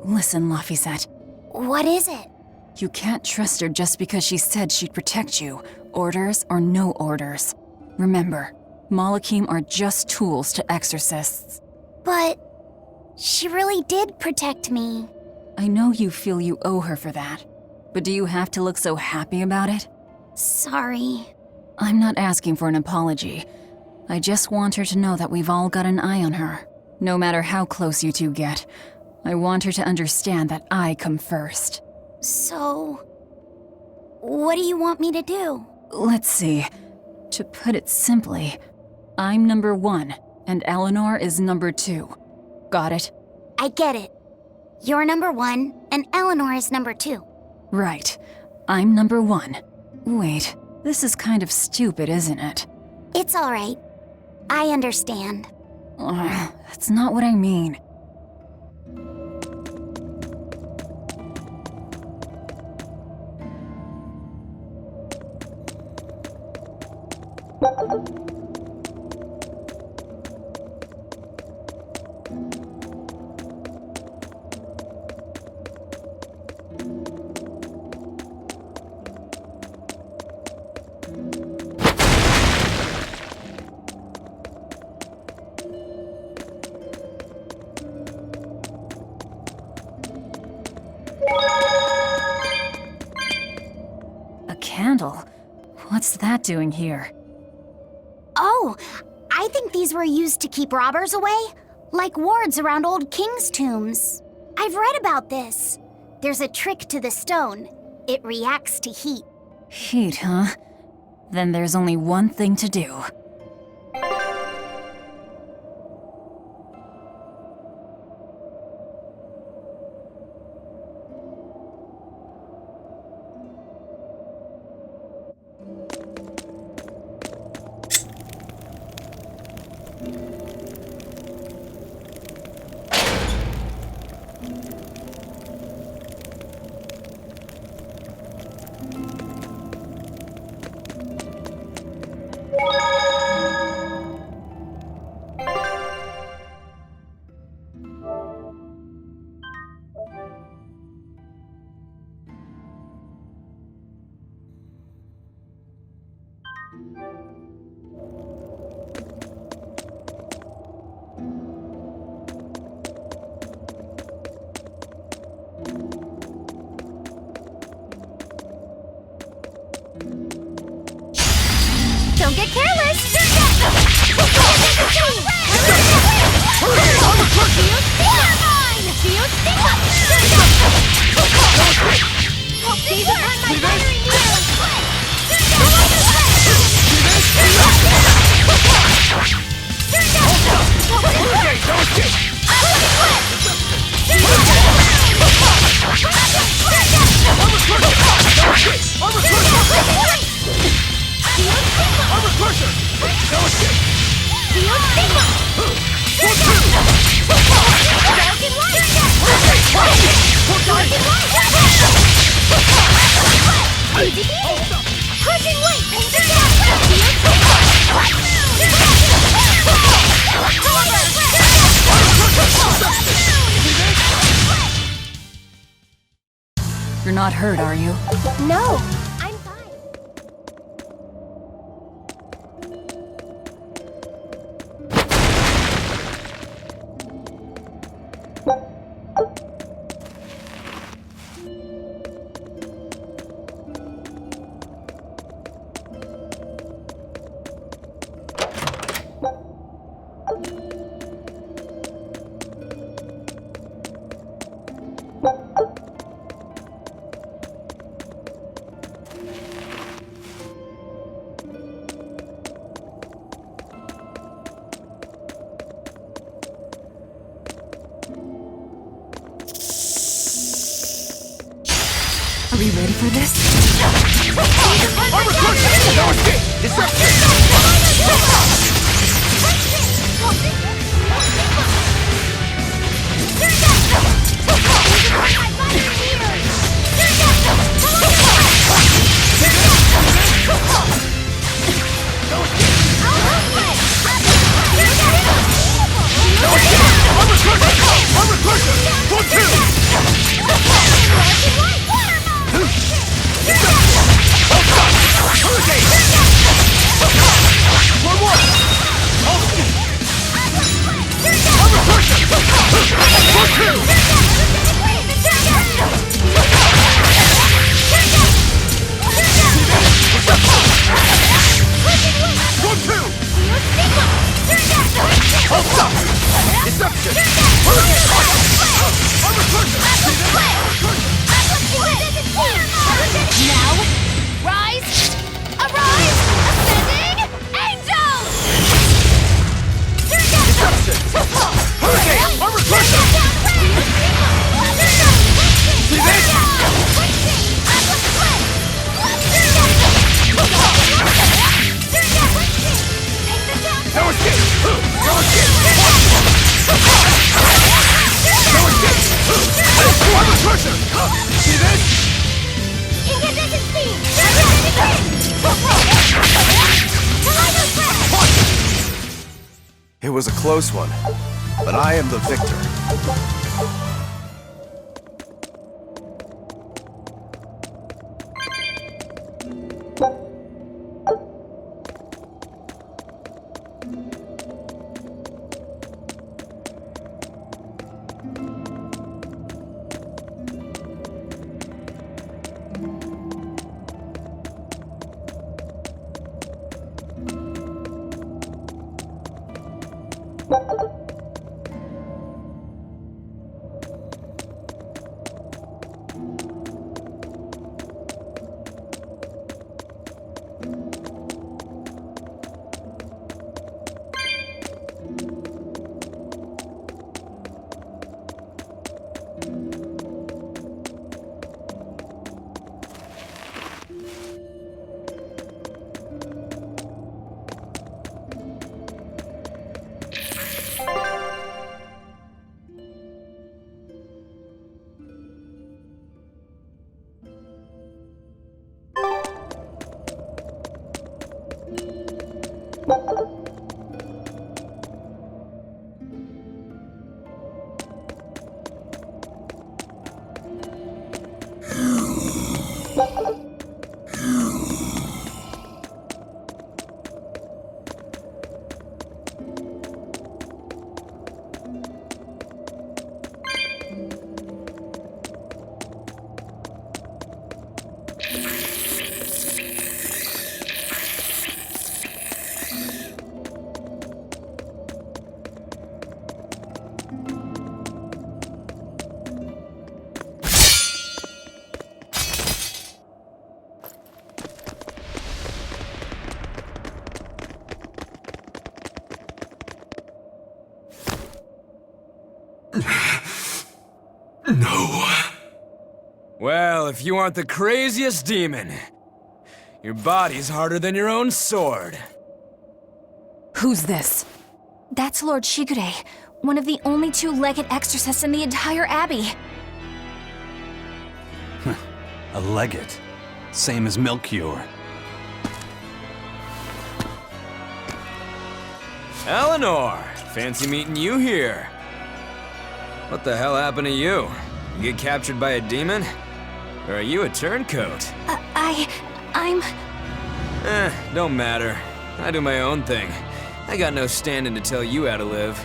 Listen, Laphicet. What is it? You can't trust her just because she said she'd protect you, orders or no orders. Remember, Malachim are just tools to exorcists. But she really did protect me. I know you feel you owe her for that, but do you have to look so happy about it? Sorry. I'm not asking for an apology. I just want her to know that we've all got an eye on her. No matter how close you two get, I want her to understand that I come first. So, what do you want me to do? Let's see. To put it simply, I'm number 1, and Eleanor is number 2. Got it? I get it. You're number 1, and Eleanor is number 2. Right. I'm number 1. Wait, this is kind of stupid, isn't it? It's alright. I understand. That's not what I mean. A candle? What's that doing here? Oh, I think these were used to keep robbers away, like wards around old kings' tombs. I've read about this. There's a trick to the stone. It reacts to heat. Heat, huh? Then there's only one thing to do. Don't get careless! You're not hurt, are you? No, I'm fine. Are we ready for this? It was a close one, but I am the victor. No. Well, if you aren't the craziest demon, your body's harder than your own sword. Who's this? That's Lord Shigure, one of the only two-legged exorcists in the entire abbey. A legate. Same as Melchior. Eleanor! Fancy meeting you here. What the hell happened to you? You get captured by a demon? Or are you a turncoat? I'm... Don't matter. I do my own thing. I got no standing to tell you how to live.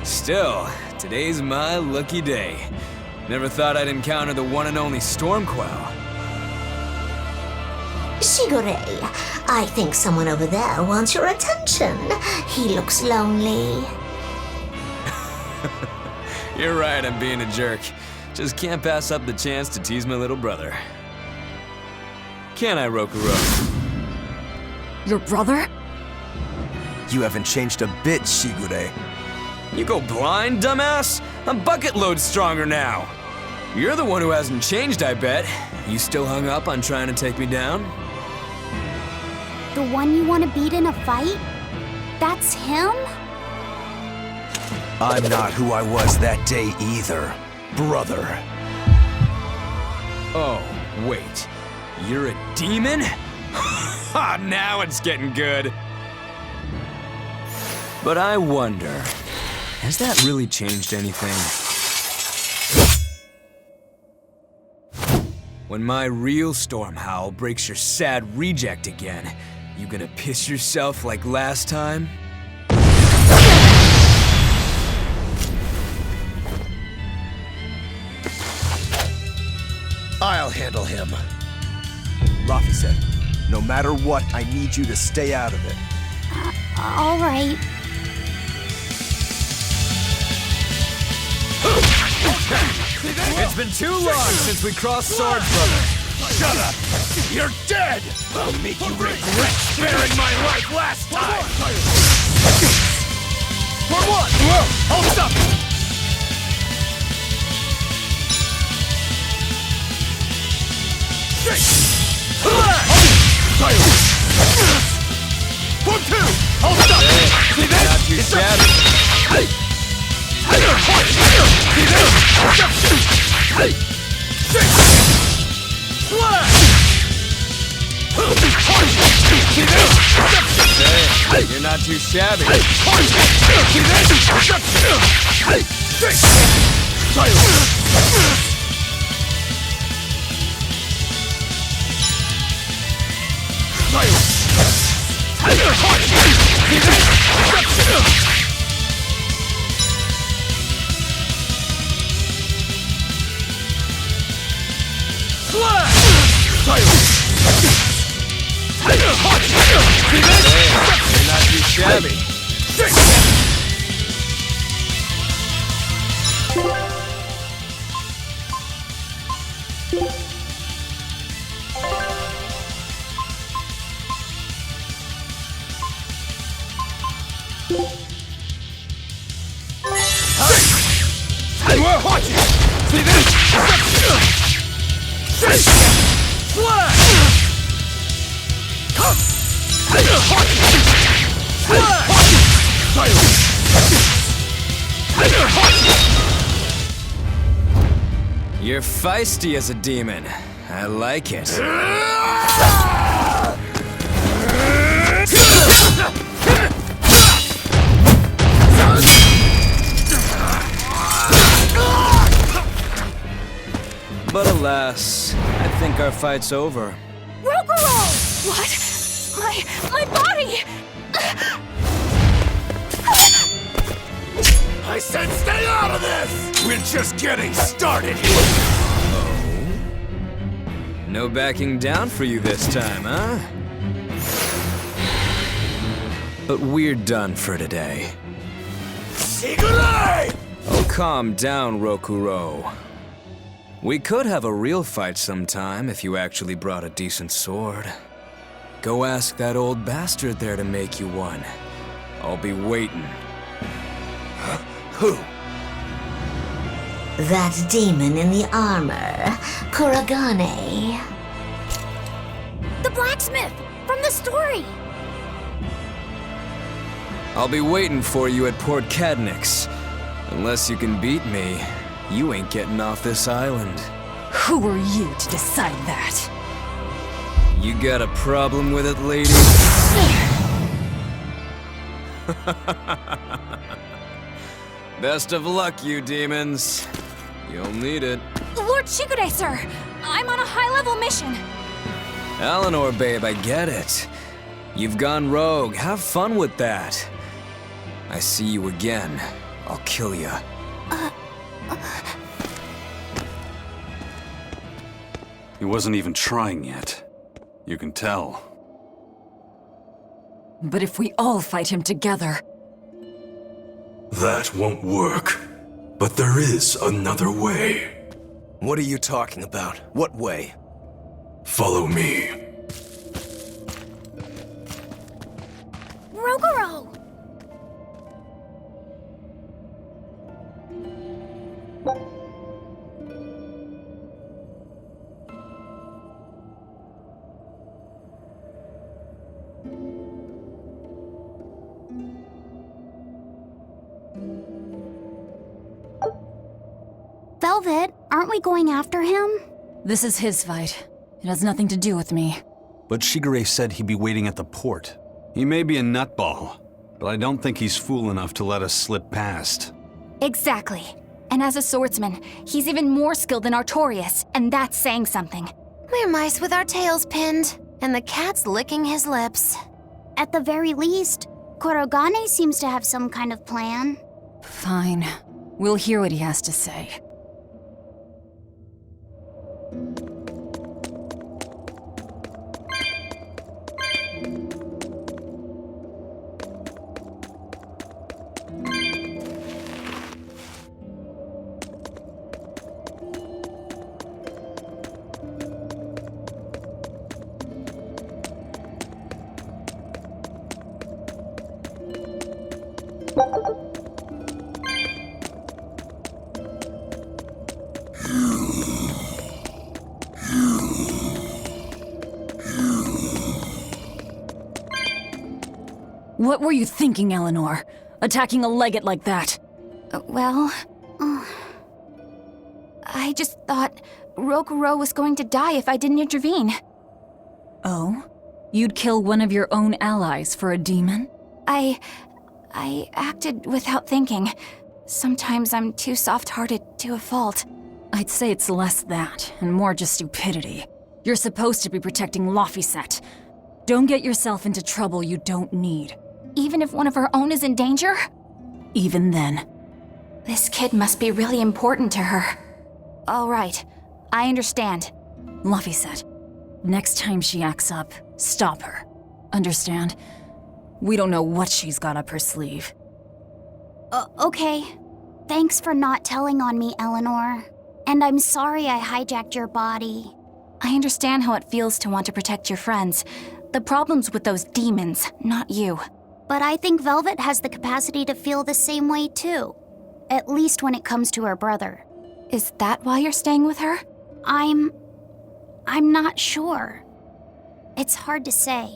Still, today's my lucky day. Never thought I'd encounter the one and only Stormquell. Shigure, I think someone over there wants your attention. He looks lonely. You're right, I'm being a jerk. Just can't pass up the chance to tease my little brother. Can I, Rokuro? Your brother? You haven't changed a bit, Shigure. You go blind, dumbass? I'm bucket load stronger now. You're the one who hasn't changed, I bet. You still hung up on trying to take me down? The one you want to beat in a fight? That's him? I'm not who I was that day either, brother. Oh, wait. You're a demon? Ha, now it's getting good. But I wonder, has that really changed anything? When my real storm howl breaks your sad reject again, you gonna piss yourself like last time? I'll handle him. Rafi said, no matter what, I need you to stay out of it. All right. It's been too long since we crossed swords, brother. Shut up! You're dead! I'll make you regret sparing my life last time! For what? Hold up! For two! Hold up! See this? Not too shabby. See this? Hey, you're not too shabby. You're not too shabby. See this? You're feisty as a demon. I like it. But alas, I think our fight's over. Rokuro! What? My body! I said stay out of this! We're just getting started here! Oh? No backing down for you this time, huh? But we're done for today. Shigure! Oh, calm down, Rokuro. We could have a real fight sometime if you actually brought a decent sword. Go ask that old bastard there to make you one. I'll be waiting. Who? That demon in the armor, Kuragane. The blacksmith from the story. I'll be waiting for you at Port Cadnix. Unless you can beat me, you ain't getting off this island. Who are you to decide that? You got a problem with it, lady? Best of luck, you demons. You'll need it. Lord Shigure, sir! I'm on a high-level mission. Eleanor, babe, I get it. You've gone rogue. Have fun with that. I see you again. I'll kill ya. He wasn't even trying yet. You can tell. But if we all fight him together... That won't work. But there is another way. What are you talking about? What way? Follow me. Rogoro! Velvet, aren't we going after him? This is his fight. It has nothing to do with me. But Shigure said he'd be waiting at the port. He may be a nutball, but I don't think he's fool enough to let us slip past. Exactly. And as a swordsman, he's even more skilled than Artorias, and that's saying something. We're mice with our tails pinned, and the cat's licking his lips. At the very least, Kurogane seems to have some kind of plan. Fine. We'll hear what he has to say. What were you thinking, Eleanor? Attacking a legate like that? I just thought Rokuro was going to die if I didn't intervene. Oh? You'd kill one of your own allies for a demon? I acted without thinking. Sometimes I'm too soft-hearted to a fault. I'd say it's less that, and more just stupidity. You're supposed to be protecting Laphicet. Don't get yourself into trouble you don't need. Even if one of her own is in danger? Even then. This kid must be really important to her. All right, I understand. Laphicet, next time she acts up, stop her. Understand? We don't know what she's got up her sleeve. Okay. Thanks for not telling on me, Eleanor. And I'm sorry I hijacked your body. I understand how it feels to want to protect your friends. The problem's with those demons, not you. But I think Velvet has the capacity to feel the same way too. At least when it comes to her brother. Is that why you're staying with her? I'm not sure. It's hard to say.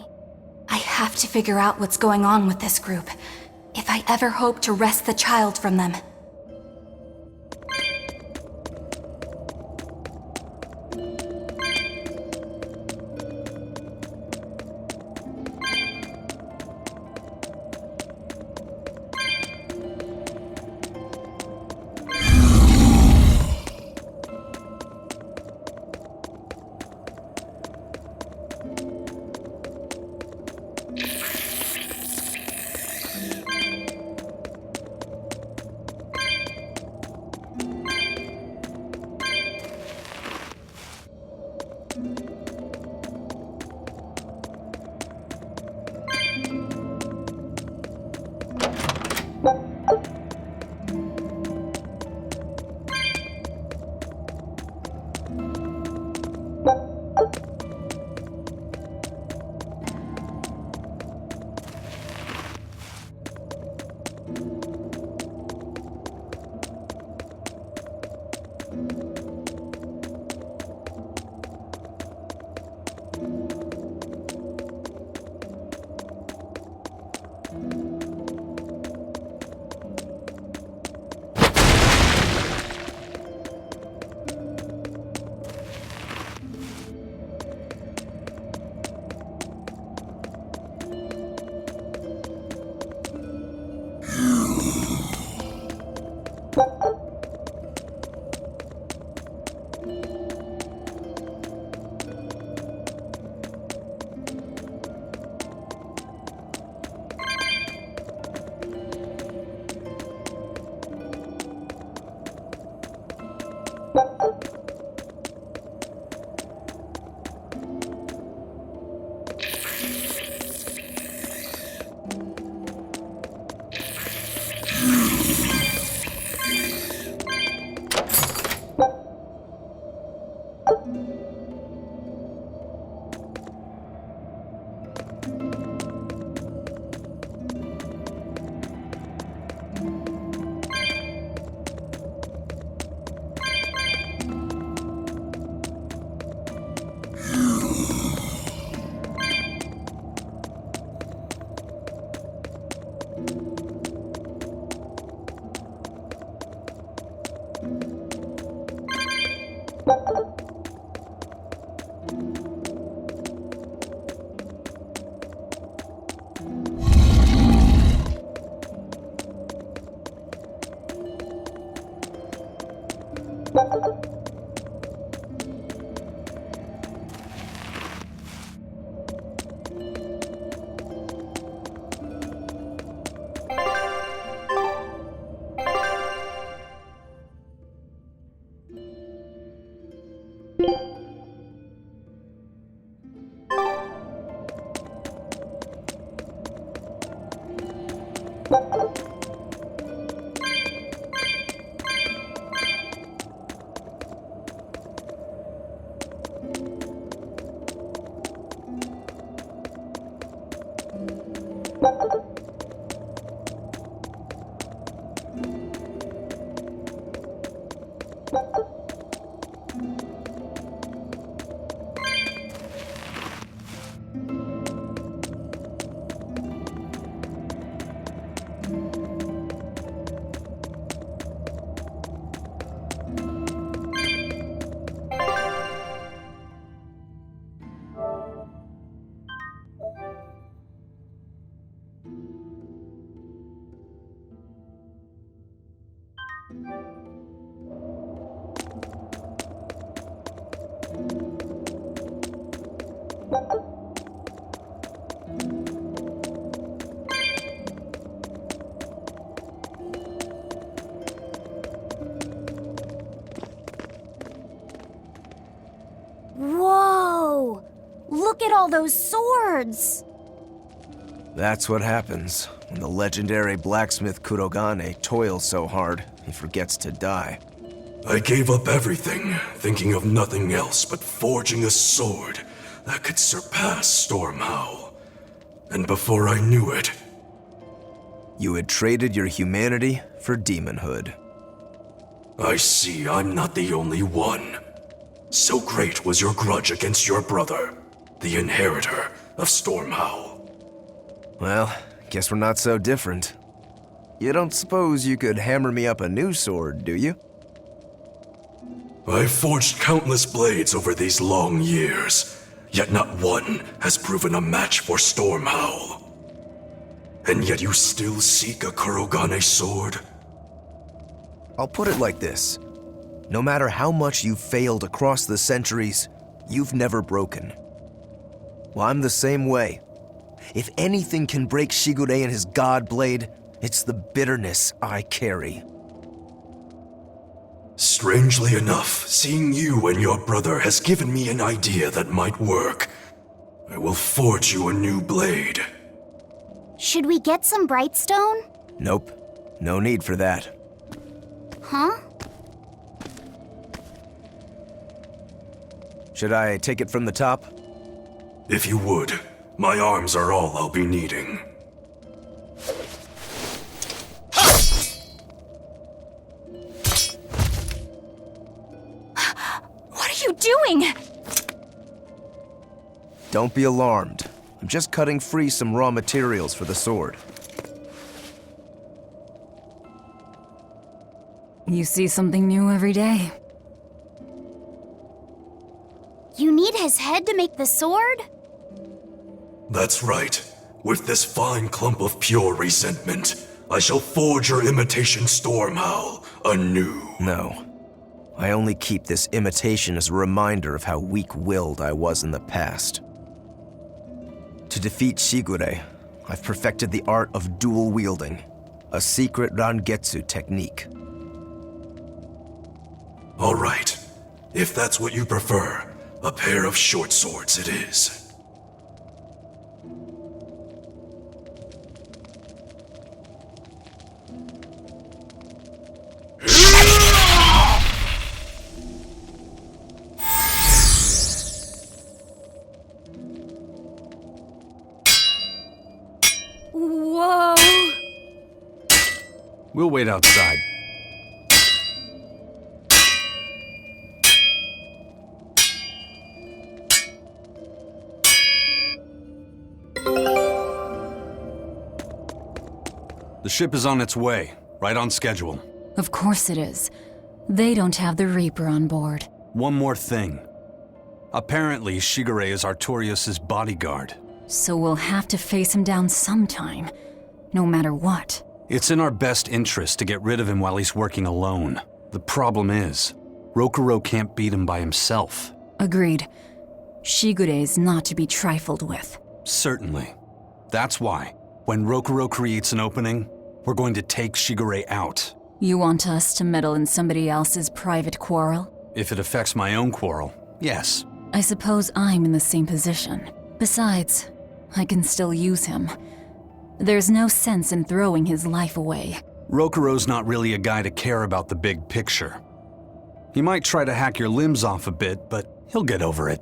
I have to figure out what's going on with this group, if I ever hope to wrest the child from them. Whoa! Look at all those swords! That's what happens when the legendary blacksmith Kurogane toils so hard he forgets to die. I gave up everything, thinking of nothing else but forging a sword that could surpass Stormhowl. And before I knew it, You had traded your humanity for demonhood. I see I'm not the only one. So great was your grudge against your brother, the inheritor of Stormhowl. Well, guess we're not so different. You don't suppose you could hammer me up a new sword, do you? I've forged countless blades over these long years, yet not one has proven a match for Stormhowl. And yet you still seek a Kurogane sword? I'll put it like this. No matter how much you've failed across the centuries, you've never broken. Well, I'm the same way. If anything can break Shigure and his god blade, it's the bitterness I carry. Strangely enough, seeing you and your brother has given me an idea that might work. I will forge you a new blade. Should we get some Brightstone? Nope. No need for that. Huh? Should I take it from the top? If you would, my arms are all I'll be needing. What are you doing? Don't be alarmed. I'm just cutting free some raw materials for the sword. You see something new every day. You need his head to make the sword? That's right. With this fine clump of pure resentment, I shall forge your imitation Stormhowl anew. No. I only keep this imitation as a reminder of how weak-willed I was in the past. To defeat Shigure, I've perfected the art of dual wielding, a secret Rangetsu technique. All right. If that's what you prefer, a pair of short swords it is. Whoa! We'll wait outside. The ship is on its way, right on schedule. Of course it is. They don't have the Reaper on board. One more thing. Apparently, Shigure is Artorias' bodyguard. So we'll have to face him down sometime, no matter what. It's in our best interest to get rid of him while he's working alone. The problem is, Rokuro can't beat him by himself. Agreed. Shigure is not to be trifled with. Certainly. That's why, when Rokuro creates an opening, we're going to take Shigure out. You want us to meddle in somebody else's private quarrel? If it affects my own quarrel, yes. I suppose I'm in the same position. Besides, I can still use him. There's no sense in throwing his life away. Rokuro's not really a guy to care about the big picture. He might try to hack your limbs off a bit, but he'll get over it.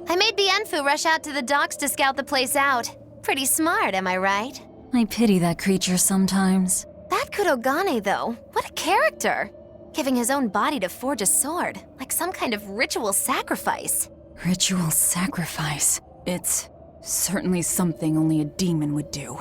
I made Bienfu rush out to the docks to scout the place out. Pretty smart, am I right? I pity that creature sometimes. That Kurogane, though, what a character! Giving his own body to forge a sword, like some kind of ritual sacrifice. Ritual sacrifice. It's certainly something only a demon would do.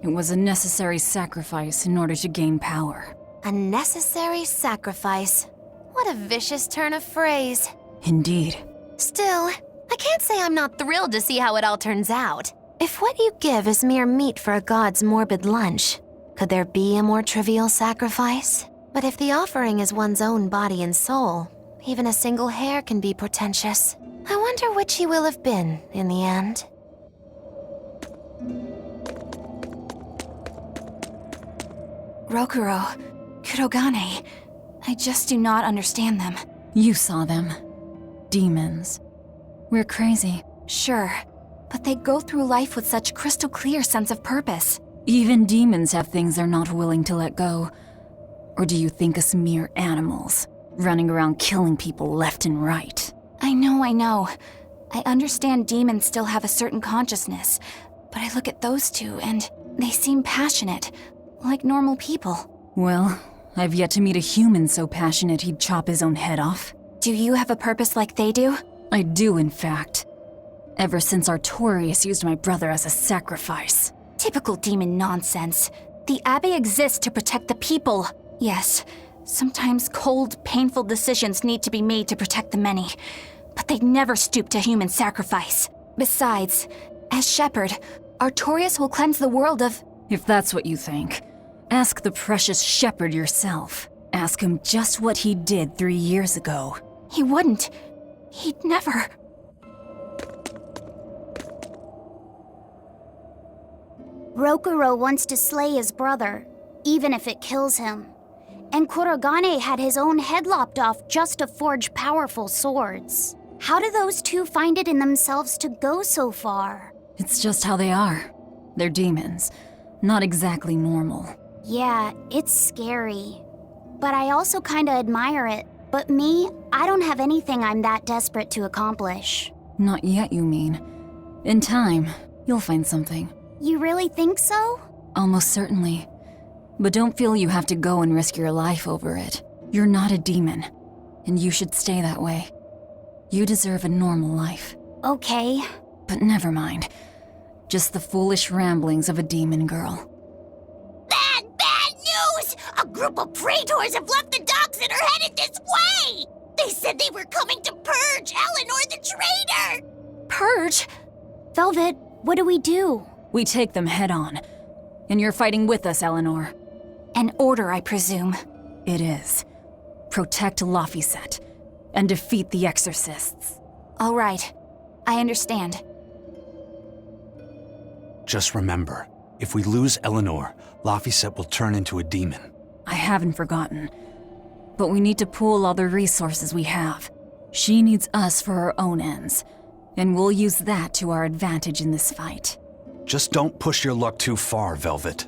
It was a necessary sacrifice in order to gain power. A necessary sacrifice. What a vicious turn of phrase. Indeed. Still, I can't say I'm not thrilled to see how it all turns out. If what you give is mere meat for a god's morbid lunch, could there be a more trivial sacrifice? But if the offering is one's own body and soul, even a single hair can be portentous. I wonder which he will have been in the end. Rokuro, Kurogane, I just do not understand them. You saw them. Demons. We're crazy. Sure, but they go through life with such crystal clear sense of purpose. Even demons have things they're not willing to let go. Or do you think us mere animals, running around killing people left and right? I know. I understand demons still have a certain consciousness, but I look at those two and they seem passionate, like normal people. Well, I've yet to meet a human so passionate he'd chop his own head off. Do you have a purpose like they do? I do, in fact. Ever since Artorias used my brother as a sacrifice. Typical demon nonsense. The Abbey exists to protect the people. Yes, sometimes cold, painful decisions need to be made to protect the many, but they never stoop to human sacrifice. Besides, as shepherd, Artorias will cleanse the world of... If that's what you think, ask the precious shepherd yourself. Ask him just what he did 3 years ago. He wouldn't. He'd never... Rokuro wants to slay his brother, even if it kills him. And Kurogane had his own head lopped off just to forge powerful swords. How do those two find it in themselves to go so far? It's just how they are. They're demons. Not exactly normal. Yeah, it's scary. But I also kinda admire it. But me, I don't have anything I'm that desperate to accomplish. Not yet, you mean. In time, you'll find something. You really think so? Almost certainly. But don't feel you have to go and risk your life over it. You're not a demon, and you should stay that way. You deserve a normal life. Okay. But never mind. Just the foolish ramblings of a demon girl. Bad news! A group of praetors have left the docks and are headed this way! They said they were coming to purge Eleanor the traitor! Purge? Velvet, what do we do? We take them head on. And you're fighting with us, Eleanor. An order, I presume. It is. Protect Laphicet and defeat the Exorcists. All right. I understand. Just remember, if we lose Eleanor, Laphicet will turn into a demon. I haven't forgotten. But we need to pool all the resources we have. She needs us for her own ends, and we'll use that to our advantage in this fight. Just don't push your luck too far, Velvet.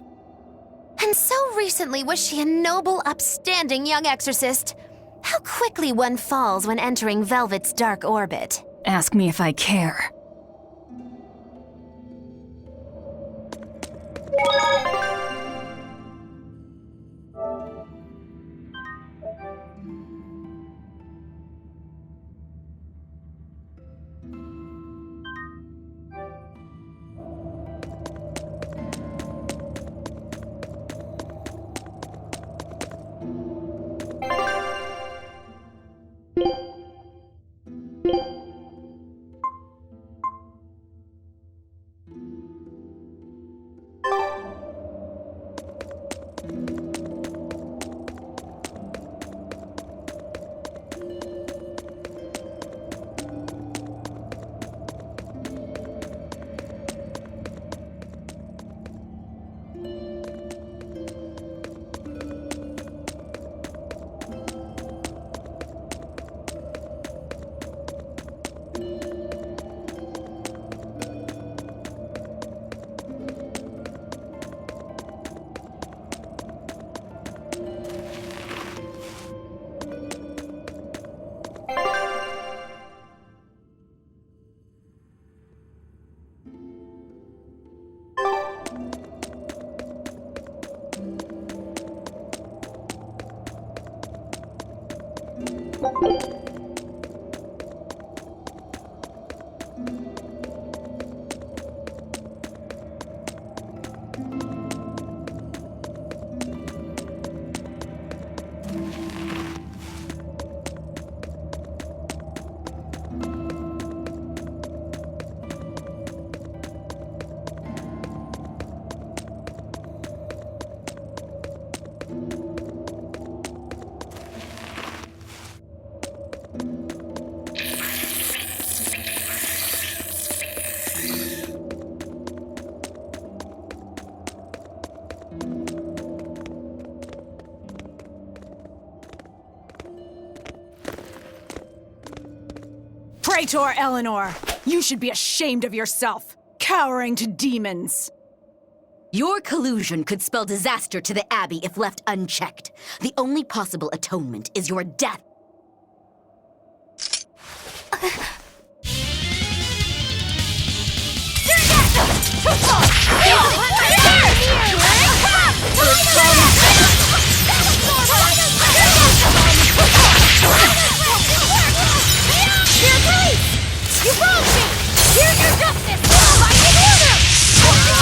And so recently was she a noble, upstanding young exorcist. How quickly one falls when entering Velvet's dark orbit. Ask me if I care. Traitor Eleanor! You should be ashamed of yourself, cowering to demons! Your collusion could spell disaster to the Abbey if left unchecked. The only possible atonement is your death. You wronged me! Here's your justice! Fighting order!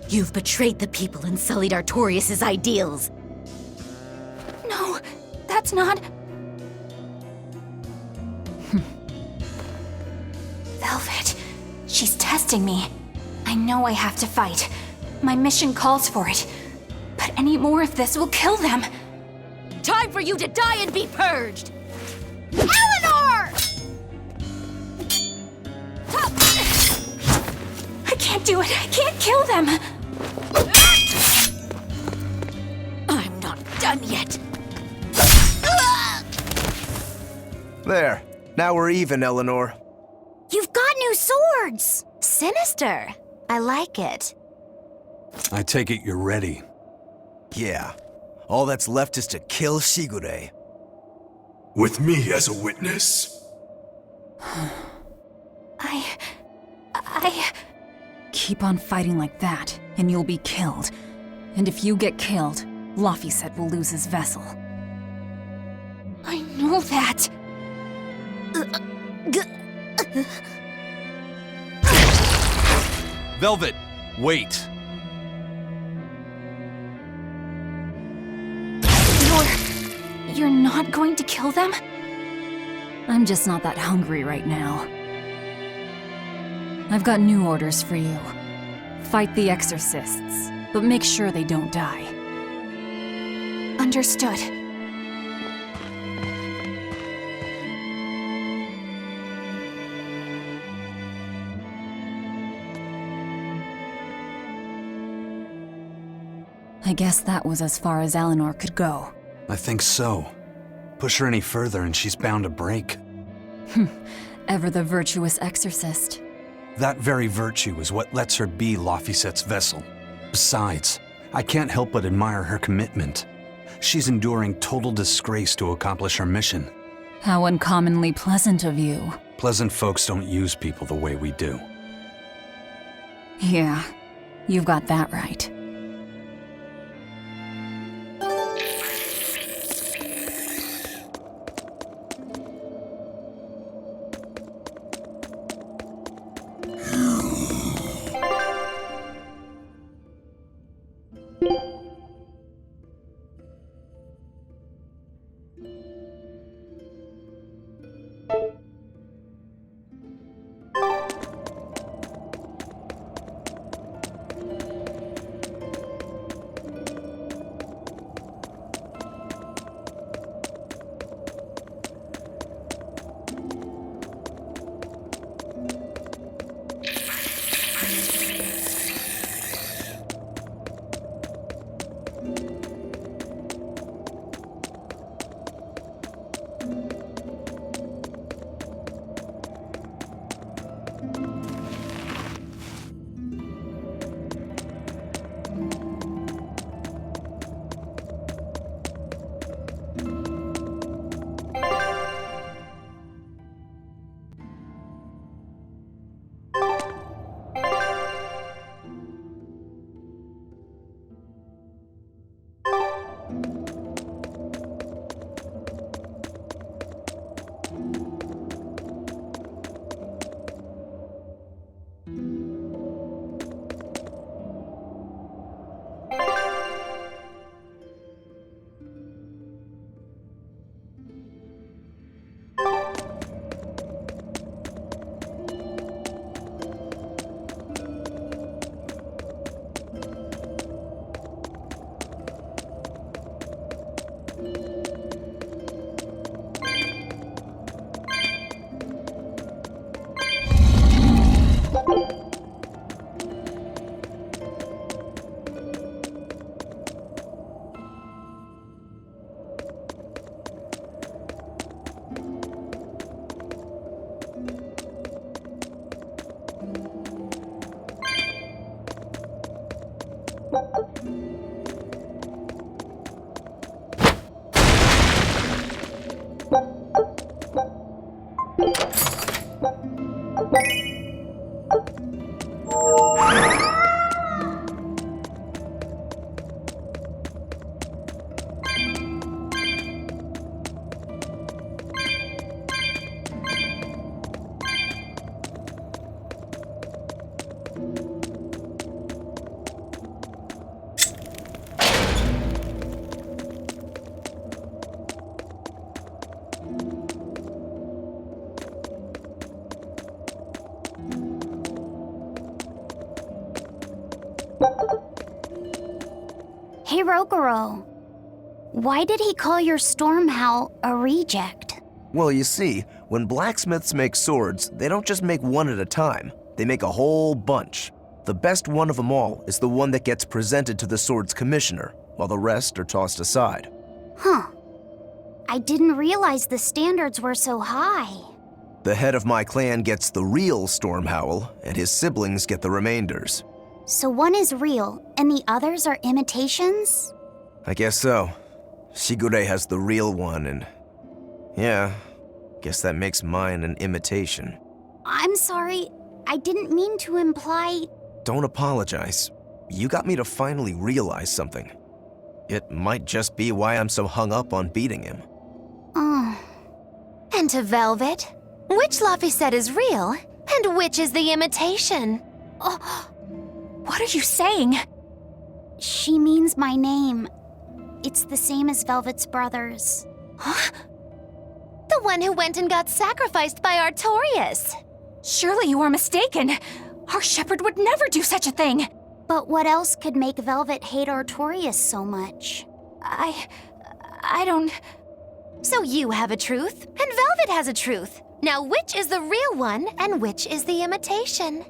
You've betrayed the people and sullied Artorius' ideals. No, that's not... Velvet, she's testing me. I know I have to fight. My mission calls for it. But any more of this will kill them. Time for you to die and be purged! Eleanor! I can't do it. I can't kill them. I'm not done yet. There. Now we're even, Eleanor. You've got new swords! Sinister. I like it. I take it you're ready. Yeah. All that's left is to kill Shigure. With me as a witness, Keep on fighting like that, and you'll be killed. And if you get killed, Laphicet will lose his vessel. I know that. Velvet, wait. You're not going to kill them? I'm just not that hungry right now. I've got new orders for you. Fight the exorcists, but make sure they don't die. Understood. I guess that was as far as Eleanor could go. I think so. Push her any further and she's bound to break. Ever the virtuous exorcist. That very virtue is what lets her be Laphicet's vessel. Besides, I can't help but admire her commitment. She's enduring total disgrace to accomplish her mission. How uncommonly pleasant of you. Pleasant folks don't use people the way we do. Yeah, you've got that right. Hey, Rokuro. Why did he call your storm howl a reject? Well, you see, when blacksmiths make swords, they don't just make one at a time. They make a whole bunch. The best one of them all is the one that gets presented to the sword's commissioner, while the rest are tossed aside. Huh. I didn't realize the standards were so high. The head of my clan gets the real storm howl, and his siblings get the remainders. So one is real, and the others are imitations? I guess so. Shigure has the real one, and yeah, Guess that makes mine an imitation. I'm sorry. I didn't mean to imply... Don't apologize. You got me to finally realize something. It might just be why I'm so hung up on beating him. Oh. And to Velvet, which Laphicet is real, and which is the imitation? Oh, what are you saying? She means my name. It's the same as Velvet's brother's. Huh? The one who went and got sacrificed by Artorias. Surely you are mistaken. Our shepherd would never do such a thing. But what else could make Velvet hate Artorias so much? I don't... So you have a truth, and Velvet has a truth. Now which is the real one, and which is the imitation?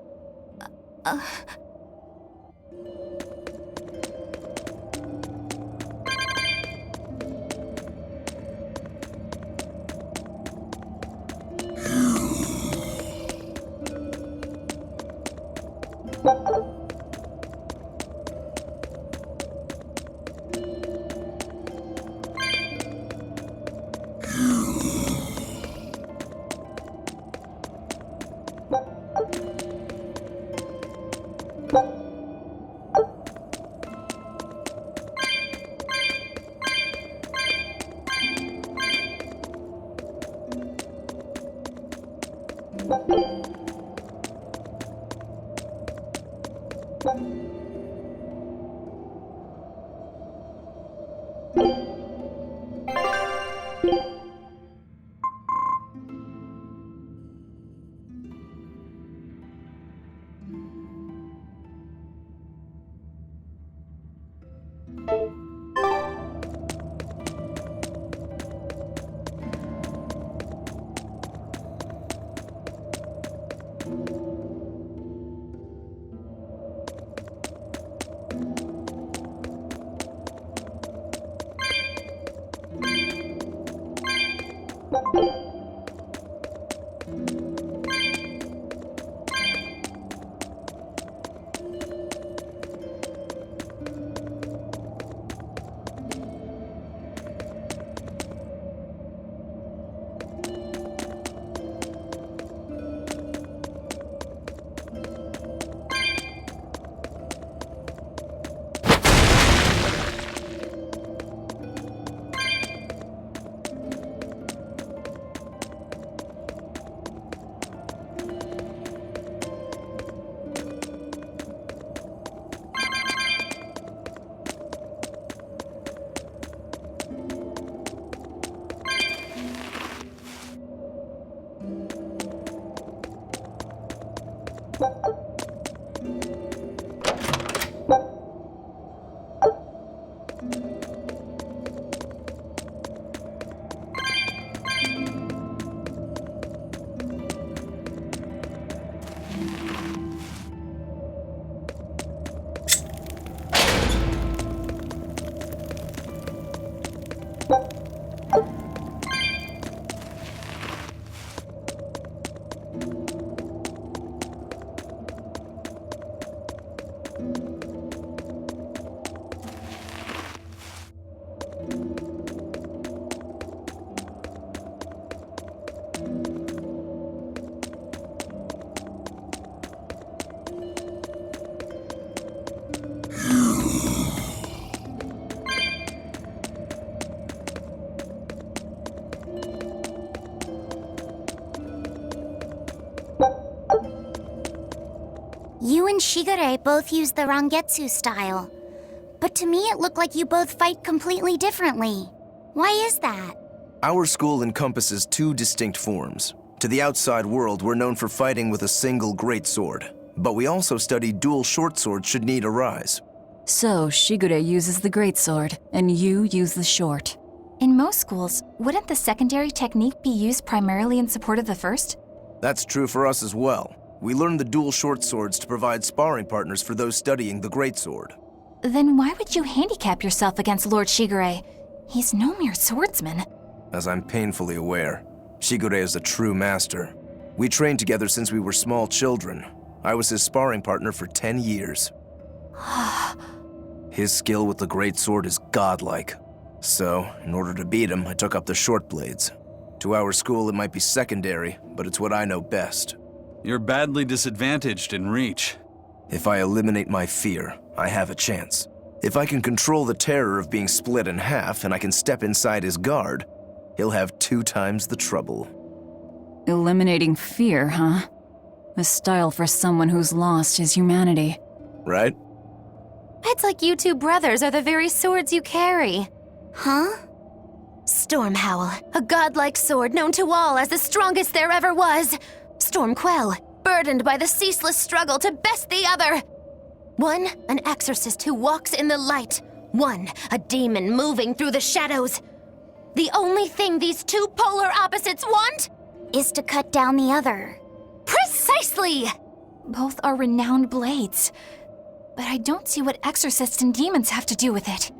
You and Shigure both use the Rangetsu style. But to me it looked like you both fight completely differently. Why is that? Our school encompasses two distinct forms. To the outside world, we're known for fighting with a single greatsword. But we also study dual short swords should need arise. So, Shigure uses the greatsword, and you use the short. In most schools, wouldn't the secondary technique be used primarily in support of the first? That's true for us as well. We learn the dual short swords to provide sparring partners for those studying the greatsword. Then why would you handicap yourself against Lord Shigure? He's no mere swordsman. As I'm painfully aware, Shigure is a true master. We trained together since we were small children. I was his sparring partner for 10 years. His skill with the greatsword is godlike. So, in order to beat him, I took up the short blades. To our school, it might be secondary, but it's what I know best. You're badly disadvantaged in reach. If I eliminate my fear, I have a chance. If I can control the terror of being split in half and I can step inside his guard, he'll have 2 times the trouble. Eliminating fear, huh? A style for someone who's lost his humanity. Right? It's like you two brothers are the very swords you carry. Huh? Stormhowl, a godlike sword known to all as the strongest there ever was. Stormquell, burdened by the ceaseless struggle to best the other. One, an exorcist who walks in the light. One, a demon moving through the shadows. The only thing these two polar opposites want Is to cut down the other. Precisely! Both are renowned blades. But I don't see what exorcists and demons have to do with it.